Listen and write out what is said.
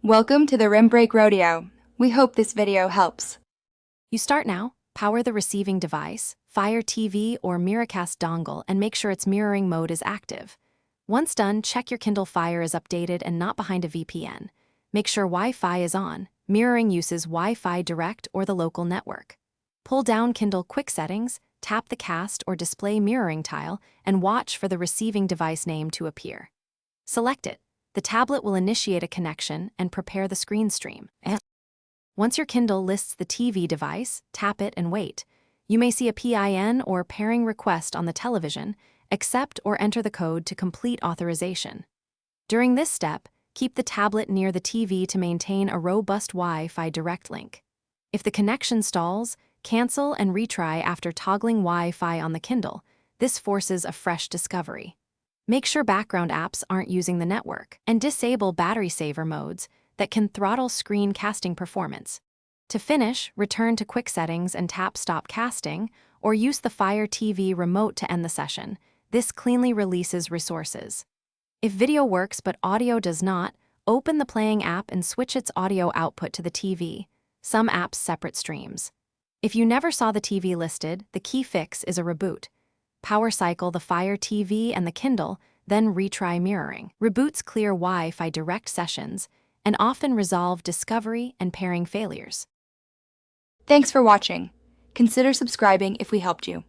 Welcome to the Rim Break Rodeo. We hope this video helps. You start now, power the receiving device, Fire TV or Miracast dongle, and make sure its mirroring mode is active. Once done, check your Kindle Fire is updated and not behind a VPN. Make sure Wi-Fi is on. Mirroring uses Wi-Fi Direct or the local network. Pull down Kindle Quick Settings, tap the Cast or Display Mirroring tile, and watch for the receiving device name to appear. Select it. The tablet will initiate a connection and prepare the screen stream. Once your Kindle lists the TV device, tap it and wait. You may see a PIN or pairing request on the television. Accept or enter the code to complete authorization. During this step, keep the tablet near the TV to maintain a robust Wi-Fi direct link. If the connection stalls, cancel and retry after toggling Wi-Fi on the Kindle. This forces a fresh discovery. Make sure background apps aren't using the network, and disable battery saver modes that can throttle screen casting performance. To finish, return to Quick Settings and tap Stop Casting, or use the Fire TV remote to end the session. This cleanly releases resources. If video works but audio does not, open the playing app and switch its audio output to the TV. Some apps separate streams. If you never saw the TV listed, the key fix is a reboot. Power cycle the Fire TV and the Kindle, then retry mirroring. Reboots clear Wi-Fi direct sessions and often resolve discovery and pairing failures. Thanks for watching. Consider subscribing if we helped you.